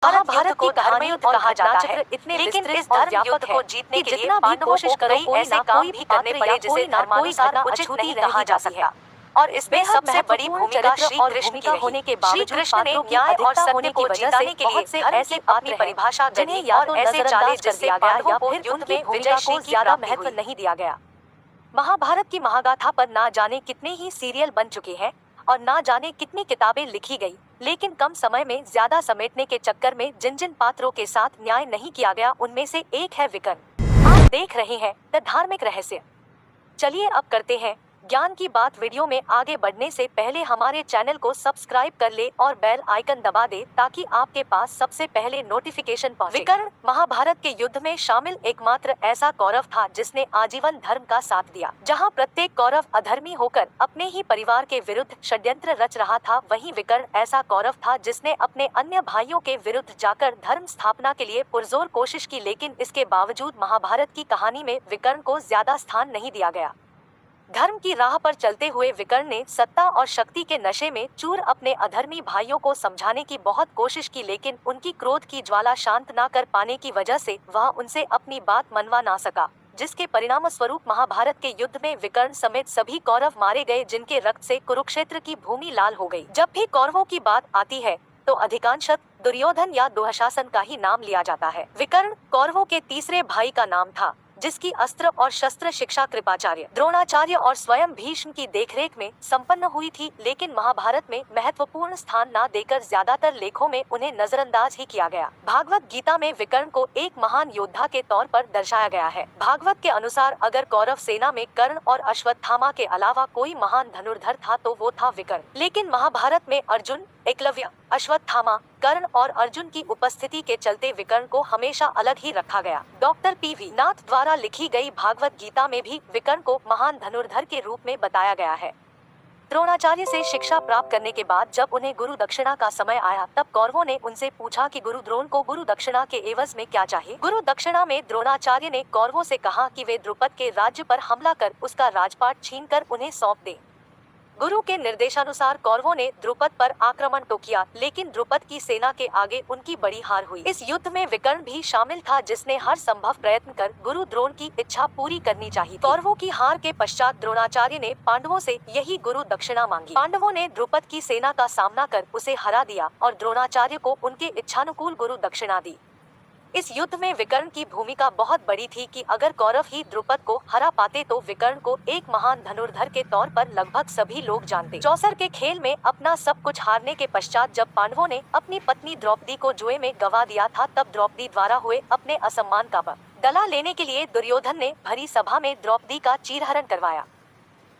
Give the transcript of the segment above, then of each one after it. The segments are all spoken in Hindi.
महाभारत को धर्मयुद्ध कहा जाता है, लेकिन इस धर्मयुद्ध को जीतने के लिए पांडवों को कई ऐसे काम भी करने पड़े जिसे धर्मानुसार उचित नहीं कहा जा सकता। और इसमें सबसे बड़ी भूमिका श्री कृष्ण की होने के बावजूद श्री कृष्ण ने न्याय और सत्य को जीतने के लिए से ऐसी अपनी परिभाषा जिन्हें या तो ऐसे चाले जिससे पांडवों को युद्ध में विजय को ज्यादा महत्व नहीं दिया गया। महाभारत की महागाथा पर ना जाने कितने ही सीरियल बन चुके हैं और ना जाने कितनी किताबें लिखी गई, लेकिन कम समय में ज्यादा समेटने के चक्कर में जिन जिन पात्रों के साथ न्याय नहीं किया गया उनमें से एक है विकर्ण। आप देख रहे हैं द धार्मिक रहस्य। चलिए अब करते हैं ज्ञान की बात। वीडियो में आगे बढ़ने से पहले हमारे चैनल को सब्सक्राइब कर ले और बेल आइकन दबा दे ताकि आपके पास सबसे पहले नोटिफिकेशन पहुंचे। विकर्ण महाभारत के युद्ध में शामिल एकमात्र ऐसा कौरव था जिसने आजीवन धर्म का साथ दिया। जहां प्रत्येक कौरव अधर्मी होकर अपने ही परिवार के विरुद्ध षड्यंत्र रच रहा था, वहीं विकर्ण ऐसा कौरव था जिसने अपने अन्य भाइयों के विरुद्ध जाकर धर्म स्थापना के लिए पुरजोर कोशिश की, लेकिन इसके बावजूद महाभारत की कहानी में विकर्ण को ज्यादा स्थान नहीं दिया गया। धर्म की राह पर चलते हुए विकर्ण ने सत्ता और शक्ति के नशे में चूर अपने अधर्मी भाइयों को समझाने की बहुत कोशिश की, लेकिन उनकी क्रोध की ज्वाला शांत न कर पाने की वजह से वह उनसे अपनी बात मनवा ना सका, जिसके परिणाम स्वरूप महाभारत के युद्ध में विकर्ण समेत सभी कौरव मारे गए, जिनके रक्त से कुरुक्षेत्र की भूमि लाल हो गई। जब भी कौरवों की बात आती है तो अधिकांशतः दुर्योधन या दुशासन का ही नाम लिया जाता है। विकर्ण कौरवों के तीसरे भाई का नाम था, जिसकी अस्त्र और शस्त्र शिक्षा कृपाचार्य, द्रोणाचार्य और स्वयं भीष्म की देखरेख में संपन्न हुई थी, लेकिन महाभारत में महत्वपूर्ण स्थान न देकर ज्यादातर लेखों में उन्हें नजरअंदाज ही किया गया। भागवत गीता में विकर्ण को एक महान योद्धा के तौर पर दर्शाया गया है। भागवत के अनुसार अगर कौरव सेना में कर्ण और अश्वत्थामा के अलावा कोई महान धनुर्धर था तो वो था विकर्ण। लेकिन महाभारत में अर्जुन, एकलव्य, अश्वत्थामा, कर्ण और अर्जुन की उपस्थिति के चलते विकर्ण को हमेशा अलग ही रखा गया। Doctor PV. नाथ द्वारा लिखी गई भागवत गीता में भी विकर्ण को महान धनुर्धर के रूप में बताया गया है। द्रोणाचार्य से शिक्षा प्राप्त करने के बाद जब उन्हें गुरु दक्षिणा का समय आया, तब कौरवों ने उनसे पूछा कि गुरु द्रोण को गुरु दक्षिणा के एवज में क्या चाहिए। गुरु दक्षिणा में द्रोणाचार्य ने कौरवों से कहा कि वे द्रुपद के राज्य पर हमला कर उसका राजपाट छीनकर उन्हें सौंप दें। गुरु के निर्देशानुसार कौरवों ने द्रुपद पर आक्रमण तो किया, लेकिन द्रुपद की सेना के आगे उनकी बड़ी हार हुई। इस युद्ध में विकर्ण भी शामिल था, जिसने हर संभव प्रयत्न कर गुरु द्रोण की इच्छा पूरी करनी चाहिए। कौरवों की हार के पश्चात द्रोणाचार्य ने पांडवों से यही गुरु दक्षिणा मांगी। पांडवों ने द्रुपद की सेना का सामना कर उसे हरा दिया और द्रोणाचार्य को उनके इच्छानुकूल गुरु दक्षिणा दी। इस युद्ध में विकर्ण की भूमिका बहुत बड़ी थी कि अगर कौरव ही द्रुपद को हरा पाते तो विकर्ण को एक महान धनुर्धर के तौर पर लगभग सभी लोग जानते। चौसर के खेल में अपना सब कुछ हारने के पश्चात जब पांडवों ने अपनी पत्नी द्रौपदी को जुए में गंवा दिया था, तब द्रौपदी द्वारा हुए अपने असम्मान का बदला लेने के लिए दुर्योधन ने भरी सभा में द्रौपदी का चीरहरण करवाया।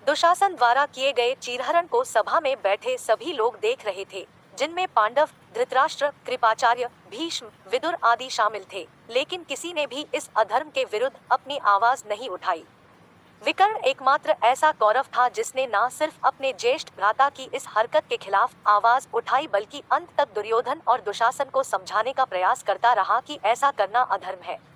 दुशासन द्वारा किए गए चीरहरण को सभा में बैठे सभी लोग देख रहे थे, जिनमें पांडव, धृतराष्ट्र, कृपाचार्य, भीष्म, विदुर आदि शामिल थे, लेकिन किसी ने भी इस अधर्म के विरुद्ध अपनी आवाज नहीं उठाई। विकर्ण एकमात्र ऐसा कौरव था जिसने न सिर्फ अपने ज्येष्ठ भ्राता की इस हरकत के खिलाफ आवाज उठाई, बल्कि अंत तक दुर्योधन और दुशासन को समझाने का प्रयास करता रहा कि ऐसा करना अधर्म है।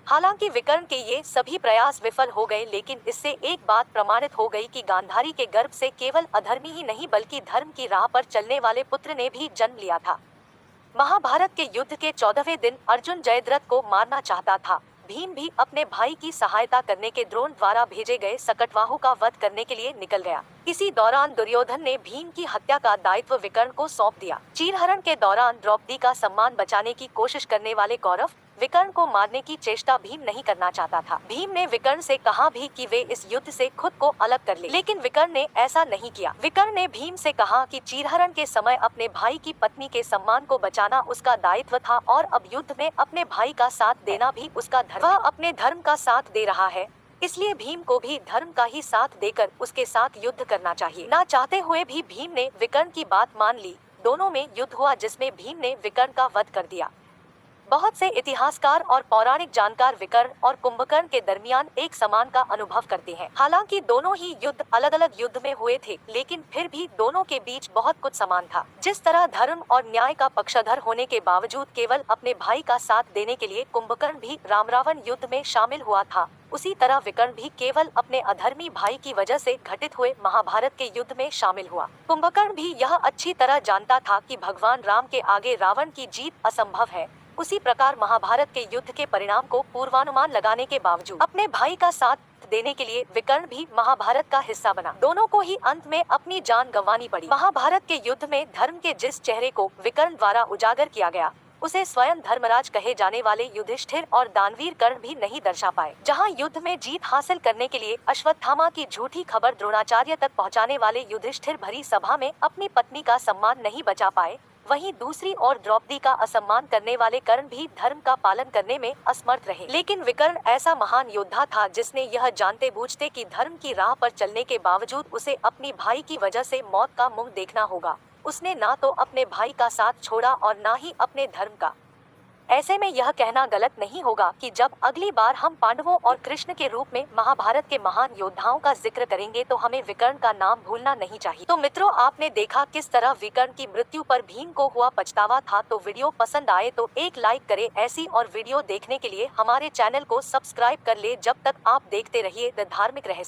हालांकि विकर्ण के ये सभी प्रयास विफल हो गए, लेकिन इससे एक बात प्रमाणित हो गई कि गांधारी के गर्भ से केवल अधर्मी ही नहीं बल्कि धर्म की राह पर चलने वाले पुत्र ने भी जन्म लिया था। महाभारत के युद्ध के 14वें दिन अर्जुन जयद्रथ को मारना चाहता था। भीम भी अपने भाई की सहायता करने के द्रोण द्वारा भेजे गए सकटवाहु का वध करने के लिए निकल गया। इसी दौरान दुर्योधन ने भीम की हत्या का दायित्व विकर्ण को सौंप दिया। चीरहरण के दौरान द्रौपदी का सम्मान बचाने की कोशिश करने वाले कौरव विकर्ण को मारने की चेष्टा भीम नहीं करना चाहता था। भीम ने विकर्ण से कहा भी कि वे इस युद्ध से खुद को अलग कर ले, लेकिन विकर्ण ने ऐसा नहीं किया। विकर्ण ने भीम से कहा कि चीरहरण के समय अपने भाई की पत्नी के सम्मान को बचाना उसका दायित्व था और अब युद्ध में अपने भाई का साथ देना भी उसका धर्म। वह अपने धर्म का साथ दे रहा है, इसलिए भीम को भी धर्म का ही साथ देकर उसके साथ युद्ध करना चाहिए। ना चाहते हुए भी भीम ने विकर्ण की बात मान ली। दोनों में युद्ध हुआ, जिसमें भीम ने विकर्ण का वध कर दिया। बहुत से इतिहासकार और पौराणिक जानकार विकर्ण और कुंभकर्ण के दरमियान एक समान का अनुभव करते हैं। हालांकि दोनों ही युद्ध अलग अलग युद्ध में हुए थे, लेकिन फिर भी दोनों के बीच बहुत कुछ समान था। जिस तरह धर्म और न्याय का पक्षधर होने के बावजूद केवल अपने भाई का साथ देने के लिए कुंभकर्ण भी राम रावण युद्ध में शामिल हुआ था, उसी तरह विकर्ण भी केवल अपने अधर्मी भाई की वजह से घटित हुए महाभारत के युद्ध में शामिल हुआ। कुंभकर्ण भी यह अच्छी तरह जानता था कि भगवान राम के आगे रावण की जीत असंभव है। उसी प्रकार महाभारत के युद्ध के परिणाम को पूर्वानुमान लगाने के बावजूद अपने भाई का साथ देने के लिए विकर्ण भी महाभारत का हिस्सा बना। दोनों को ही अंत में अपनी जान गंवानी पड़ी। महाभारत के युद्ध में धर्म के जिस चेहरे को विकर्ण द्वारा उजागर किया गया, उसे स्वयं धर्मराज कहे जाने वाले युधिष्ठिर और दानवीर कर्ण भी नहीं दर्शा पाए। जहां युद्ध में जीत हासिल करने के लिए अश्वत्थामा की झूठी खबर द्रोणाचार्य तक पहुंचाने वाले युधिष्ठिर भरी सभा में अपनी पत्नी का सम्मान नहीं बचा पाए, वहीं दूसरी ओर द्रौपदी का असम्मान करने वाले कर्ण भी धर्म का पालन करने में असमर्थ रहे। लेकिन विकर्ण ऐसा महान योद्धा था जिसने यह जानते बूझते कि धर्म की राह पर चलने के बावजूद उसे अपनी भाई की वजह से मौत का मुंह देखना होगा, उसने ना तो अपने भाई का साथ छोड़ा और ना ही अपने धर्म का। ऐसे में यह कहना गलत नहीं होगा कि जब अगली बार हम पांडवों और कृष्ण के रूप में महाभारत के महान योद्धाओं का जिक्र करेंगे तो हमें विकर्ण का नाम भूलना नहीं चाहिए। तो मित्रों, आपने देखा किस तरह विकर्ण की मृत्यु पर भीम को हुआ पछतावा था। तो वीडियो पसंद आए तो एक लाइक करें। ऐसी और वीडियो देखने के लिए हमारे चैनल को सब्सक्राइब कर ले। जब तक आप देखते रहिए द धार्मिक रहस्य।